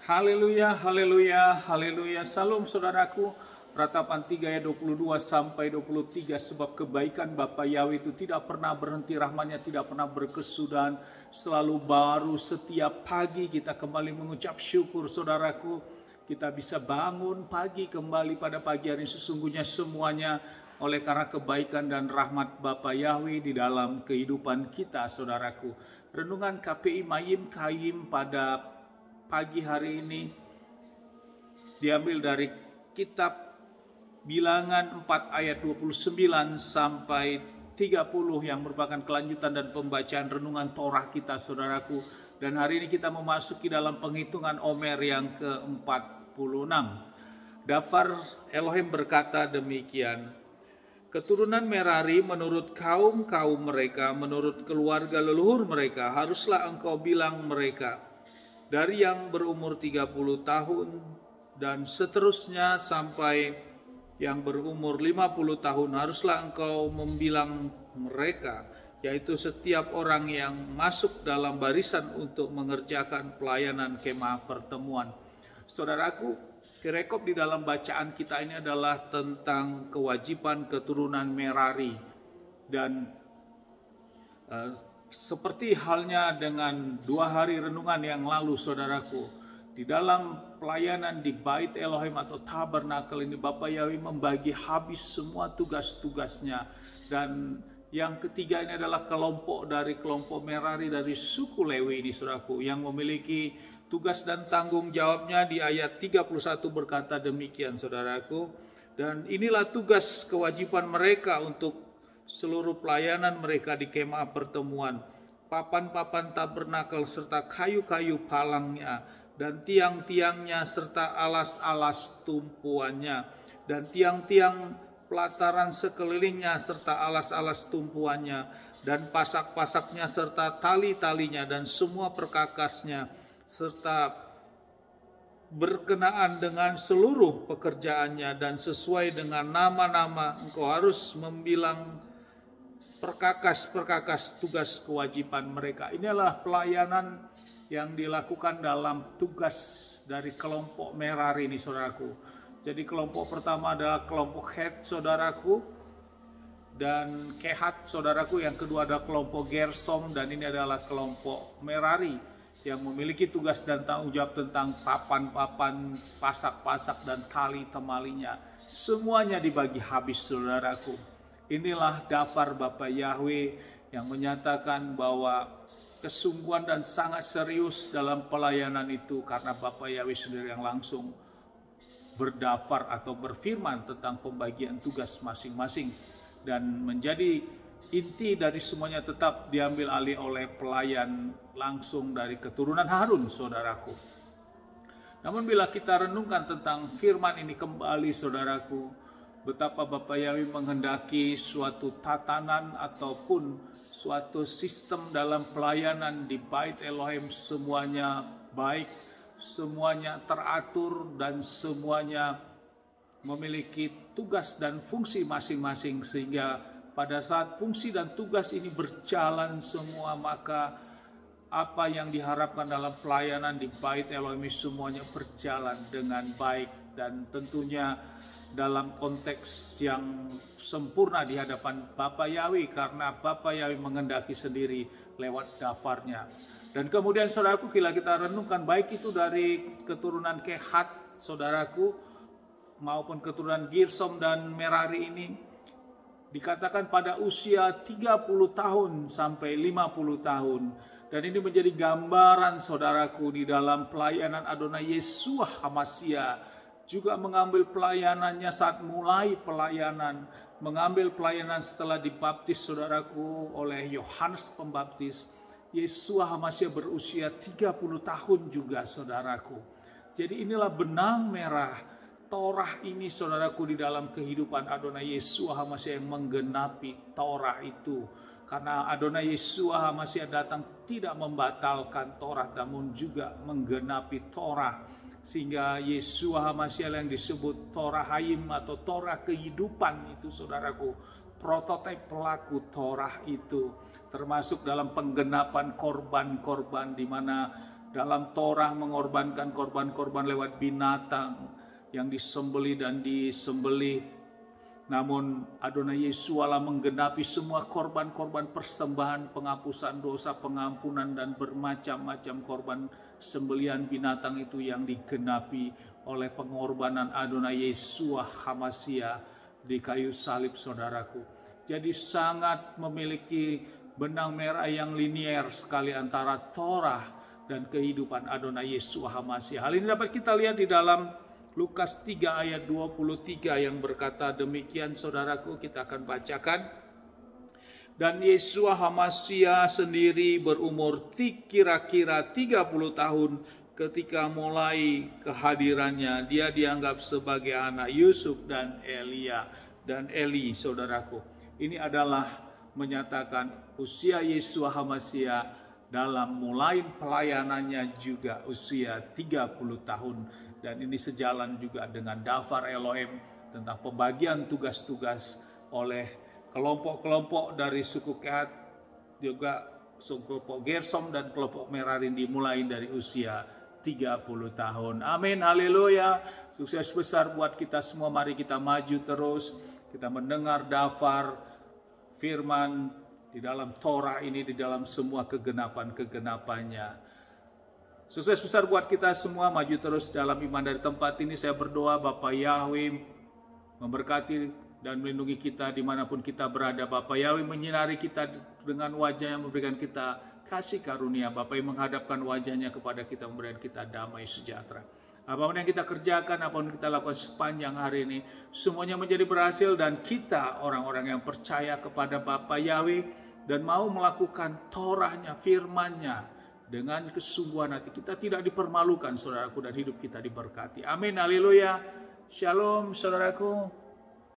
Haleluya, haleluya, haleluya. Salam saudaraku. Ratapan 3 ayat 22 sampai 23. Sebab kebaikan Bapa Yahweh itu tidak pernah berhenti, rahmatnya tidak pernah berkesudahan, selalu baru setiap pagi. Kita kembali mengucap syukur saudaraku. Kita bisa bangun pagi kembali pada pagi hari, sesungguhnya semuanya oleh karena kebaikan dan rahmat Bapa Yahweh di dalam kehidupan kita saudaraku. Renungan KPI Mayim Kayim pada pagi hari ini diambil dari kitab Bilangan 4 ayat 29 sampai 30 yang merupakan kelanjutan dan pembacaan renungan Torah kita saudaraku. Dan hari ini kita memasuki dalam penghitungan Omer yang ke-46. Dafar Elohim berkata demikian. Keturunan Merari menurut kaum-kaum mereka, menurut keluarga leluhur mereka, haruslah engkau bilang mereka, dari yang berumur 30 tahun dan seterusnya sampai yang berumur 50 tahun, haruslah engkau membilang mereka, yaitu setiap orang yang masuk dalam barisan untuk mengerjakan pelayanan kemah pertemuan. Saudaraku, direkop di dalam bacaan kita ini adalah tentang kewajiban keturunan Merari. Dan seperti halnya dengan 2 hari renungan yang lalu saudaraku, di dalam pelayanan di Bait Elohim atau Tabernakel ini Bapa Yahweh membagi habis semua tugas-tugasnya. Dan yang ketiga ini adalah kelompok Merari dari suku Lewi ini saudaraku, yang memiliki tugas dan tanggung jawabnya. Di ayat 31 berkata demikian saudaraku, dan inilah tugas kewajiban mereka untuk seluruh pelayanan mereka di kemah pertemuan, papan-papan tabernakel serta kayu-kayu palangnya dan tiang-tiangnya serta alas-alas tumpuannya dan tiang-tiang pelataran sekelilingnya serta alas-alas tumpuannya dan pasak-pasaknya serta tali-talinya dan semua perkakasnya serta berkenaan dengan seluruh pekerjaannya, dan sesuai dengan nama-nama engkau harus membilang perkakas-perkakas tugas kewajiban mereka. Inilah pelayanan yang dilakukan dalam tugas dari kelompok Merari ini saudaraku. Jadi kelompok pertama adalah kelompok Het saudaraku, dan Kehat saudaraku. Yang kedua adalah kelompok Gersom, dan ini adalah kelompok Merari yang memiliki tugas dan tanggung jawab tentang papan-papan, pasak-pasak dan tali temalinya. Semuanya dibagi habis saudaraku. Inilah daftar Bapa Yahweh yang menyatakan bahwa kesungguhan dan sangat serius dalam pelayanan itu, karena Bapa Yahweh sendiri yang langsung berdaftar atau berfirman tentang pembagian tugas masing-masing, dan menjadi inti dari semuanya tetap diambil alih oleh pelayan langsung dari keturunan Harun saudaraku. Namun bila kita renungkan tentang firman ini kembali saudaraku, betapa Bapa Yahweh menghendaki suatu tatanan ataupun suatu sistem dalam pelayanan di Bait Elohim, semuanya baik, semuanya teratur, dan semuanya memiliki tugas dan fungsi masing-masing, sehingga pada saat fungsi dan tugas ini berjalan semua, maka apa yang diharapkan dalam pelayanan di Bait Elohim semuanya berjalan dengan baik, dan tentunya dalam konteks yang sempurna di hadapan Bapa Yahweh, karena Bapa Yahweh mengendaki sendiri lewat dafarnya. Dan kemudian saudaraku, bila kita renungkan baik itu dari keturunan Kehat saudaraku maupun keturunan Gersom dan Merari ini, dikatakan pada usia 30 tahun sampai 50 tahun. Dan ini menjadi gambaran saudaraku di dalam pelayanan Adonai Yeshua HaMashiach, juga mengambil pelayanannya saat mulai pelayanan, mengambil pelayanan setelah dibaptis saudaraku oleh Yohanes Pembaptis. Yeshua HaMashiach berusia 30 tahun juga saudaraku. Jadi inilah benang merah Torah ini saudaraku di dalam kehidupan Adonai Yeshua HaMashiach yang menggenapi Torah itu. Karena Adonai Yeshua HaMashiach datang tidak membatalkan Torah, namun juga menggenapi Torah. Sehingga Yeshua HaMashiach yang disebut Torah Hayim atau Torah kehidupan itu saudaraku, prototipe pelaku Torah itu, termasuk dalam penggenapan korban-korban, di mana dalam Torah mengorbankan korban-korban lewat binatang yang disembelih dan disembelih. Namun Adonai Yesus Allah menggenapi semua korban-korban persembahan, penghapusan dosa, pengampunan, dan bermacam-macam korban sembelihan binatang itu yang digenapi oleh pengorbanan Adonai Yeshua HaMashiach di kayu salib, saudaraku. Jadi sangat memiliki benang merah yang linier sekali antara Torah dan kehidupan Adonai Yeshua HaMashiach. Hal ini dapat kita lihat di dalam Lukas 3 ayat 23 yang berkata demikian, saudaraku. Kita akan bacakan. Dan Yeshua HaMashiach sendiri berumur kira-kira 30 tahun ketika mulai kehadirannya. Dia dianggap sebagai anak Yusuf dan Elia dan Eli, saudaraku. Ini adalah menyatakan usia Yeshua HaMashiach dalam mulai pelayanannya juga usia 30 tahun. Dan ini sejalan juga dengan Dafar Elohim tentang pembagian tugas-tugas oleh kelompok-kelompok dari suku Kehat, juga suku kelompok Gersom dan kelompok Merari dimulai dari usia 30 tahun. Amin, haleluya. Sukses besar buat kita semua. Mari kita maju terus. Kita mendengar Dafar, firman di dalam Torah ini, di dalam semua kegenapan-kegenapannya. Sukses besar buat kita semua, maju terus dalam iman. Dari tempat ini saya berdoa Bapak Yahweh memberkati dan melindungi kita dimanapun kita berada. Bapak Yahweh menyinari kita dengan wajah yang memberikan kita kasih karunia. Bapak yang menghadapkan wajahnya kepada kita, memberikan kita damai sejahtera. Apapun yang kita kerjakan, apapun yang kita lakukan sepanjang hari ini, semuanya menjadi berhasil. Dan kita orang-orang yang percaya kepada Bapak Yahweh dan mau melakukan Torahnya, firman-Nya dengan kesungguhan hati, kita tidak dipermalukan, saudaraku, dan hidup kita diberkati. Amin, haleluya. Shalom, saudaraku.